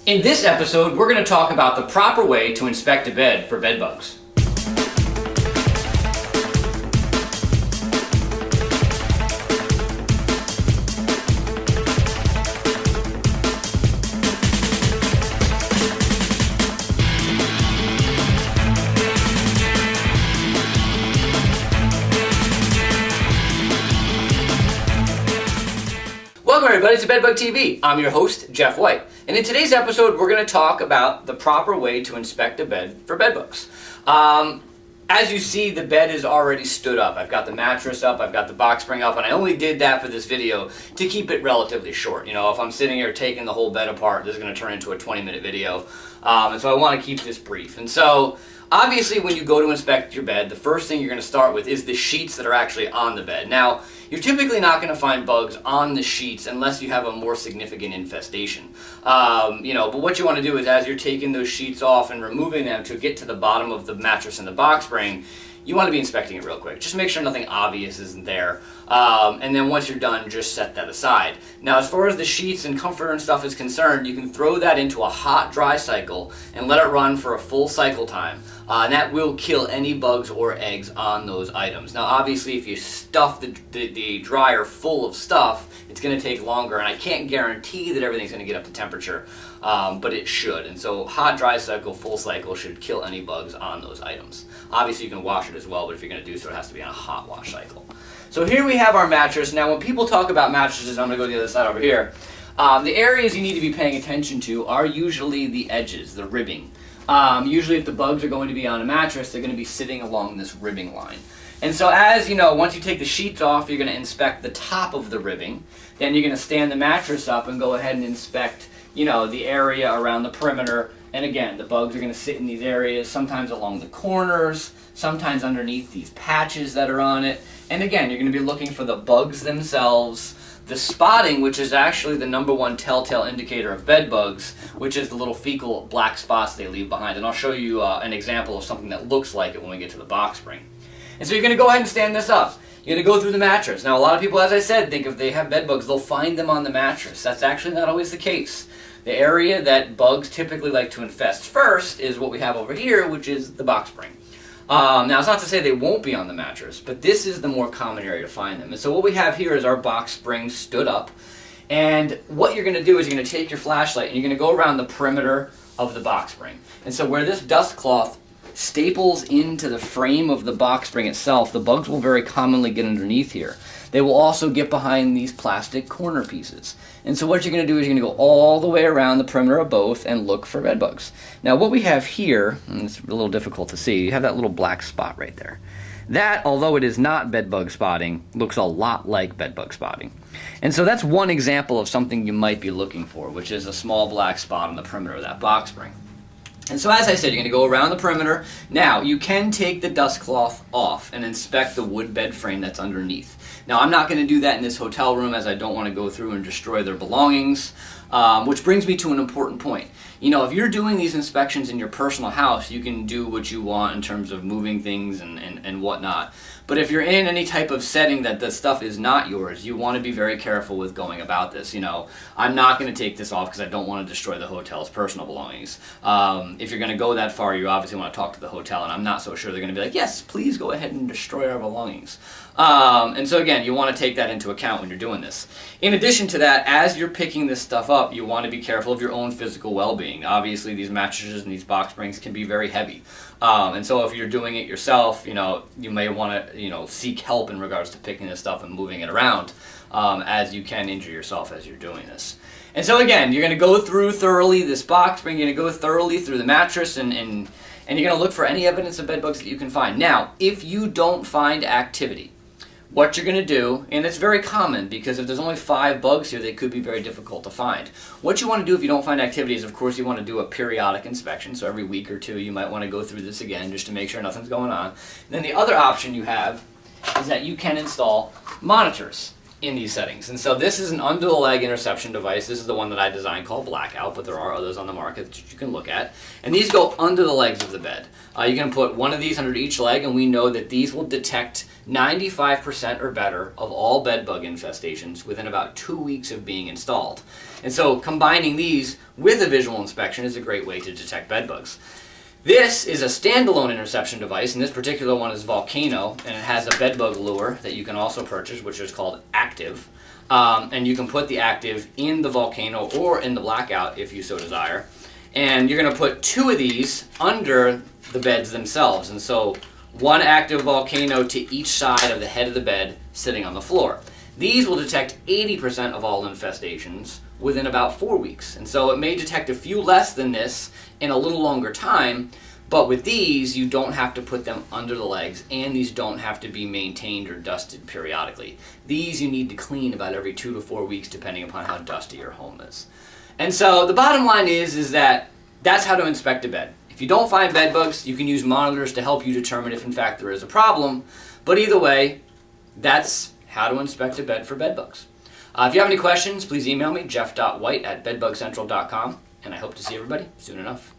In this episode, we're going to talk about the proper way to inspect a bed for bed bugs. Welcome everybody to Bedbug TV. I'm your host, Jeff White. And in today's episode, we're going to talk about the proper way to inspect a bed for bedbugs. As you see, the bed is already stood up. I've got the mattress up, I've got the box spring up, and I only did that for this video to keep it relatively short. You know, if I'm sitting here taking the whole bed apart, this is going to turn into a 20-minute video. And so I want to keep this brief. And so, obviously, when you go to inspect your bed, the first thing you're going to start with is the sheets that are actually on the bed. Now, you're typically not going to find bugs on the sheets unless you have a more significant infestation. But what you want to do is, as you're taking those sheets off and removing them to get to the bottom of the mattress and the box spring, you want to be inspecting it real quick. Just make sure nothing obvious isn't there. And then once you're done, just set that aside. Now, as far as the sheets and comforter and stuff is concerned, you can throw that into a hot, dry cycle and let it run for a full cycle time. And that will kill any bugs or eggs on those items. Now, obviously, if you stuff the dryer full of stuff, it's going to take longer. And I can't guarantee that everything's going to get up to temperature, but it should. And so hot, dry cycle, full cycle should kill any bugs on those items. Obviously, you can wash it as well, but if you're going to do so, it has to be on a hot wash cycle. So here we have our mattress. Now, when people talk about mattresses, I'm going to go to the other side over here. The areas you need to be paying attention to are usually the edges, the ribbing. Usually if the bugs are going to be on a mattress, they're going to be sitting along this ribbing line. And so as you know, once you take the sheets off, you're going to inspect the top of the ribbing. Then you're going to stand the mattress up and go ahead and inspect, the area around the perimeter. And again, the bugs are going to sit in these areas, sometimes along the corners, sometimes underneath these patches that are on it. And again, you're going to be looking for the bugs themselves, the spotting, which is actually the #1 telltale indicator of bed bugs, which is the little fecal black spots they leave behind. And I'll show you an example of something that looks like it when we get to the box spring. And so you're going to go ahead and stand this up. You're going to go through the mattress. Now, a lot of people, as I said, think if they have bed bugs, they'll find them on the mattress. That's actually not always the case. The area that bugs typically like to infest first is what we have over here, which is the box spring. Now, it's not to say they won't be on the mattress, but this is the more common area to find them. And so what we have here is our box spring stood up. And what you're going to do is you're going to take your flashlight and you're going to go around the perimeter of the box spring. And so where this dust cloth staples into the frame of the box spring itself, the bugs will very commonly get underneath here. They will also get behind these plastic corner pieces. And so what you're going to do is you're going to go all the way around the perimeter of both and look for bed bugs. Now what we have here, and it's a little difficult to see, you have that little black spot right there. That, although it is not bed bug spotting, looks a lot like bed bug spotting. And so that's one example of something you might be looking for, which is a small black spot on the perimeter of that box spring. And so as I said, you're going to go around the perimeter. Now, you can take the dust cloth off and inspect the wood bed frame that's underneath. Now, I'm not going to do that in this hotel room as I don't want to go through and destroy their belongings, which brings me to an important point. If you're doing these inspections in your personal house, you can do what you want in terms of moving things and whatnot. But if you're in any type of setting that the stuff is not yours, you want to be very careful with going about this. I'm not going to take this off because I don't want to destroy the hotel's personal belongings. If you're going to go that far, you obviously want to talk to the hotel, and I'm not so sure they're going to be like, yes, please go ahead and destroy our belongings. And so again, you want to take that into account when you're doing this. In addition to that, as you're picking this stuff up, you want to be careful of your own physical well-being. Obviously, these mattresses and these box springs can be very heavy. And so if you're doing it yourself, you may want to, seek help in regards to picking this stuff and moving it around, as you can injure yourself as you're doing this. And so again, you're going to go through thoroughly this box spring, you're going to go thoroughly through the mattress, and you're going to look for any evidence of bed bugs that you can find. Now, if you don't find activity, what you're going to do, and it's very common because if there's only 5 bugs here, they could be very difficult to find. What you want to do if you don't find activity is, of course, you want to do a periodic inspection. So every week or two, you might want to go through this again just to make sure nothing's going on. And then the other option you have is that you can install monitors. in these settings. And so this is an under-the-leg interception device. This is the one that I designed called Blackout, but there are others on the market that you can look at. And these go under the legs of the bed. You can put one of these under each leg, and we know that these will detect 95% or better of all bed bug infestations within about 2 weeks of being installed. And so combining these with a visual inspection is a great way to detect bed bugs. This is a standalone interception device, and this particular one is Volcano, and it has a bedbug lure that you can also purchase, which is called Active. And you can put the Active in the Volcano or in the Blackout if you so desire. And you're going to put 2 of these under the beds themselves, and so one Active Volcano to each side of the head of the bed sitting on the floor. These will detect 80% of all infestations within about 4 weeks. And so it may detect a few less than this in a little longer time, but with these, you don't have to put them under the legs, and these don't have to be maintained or dusted periodically. These you need to clean about every 2 to 4 weeks, depending upon how dusty your home is. And so the bottom line is that that's how to inspect a bed. If you don't find bed bugs, you can use monitors to help you determine if in fact there is a problem. But either way, that's how to inspect a bed for bed bugs. If you have any questions, please email me, jeff.white@bedbugcentral.com, and I hope to see everybody soon enough.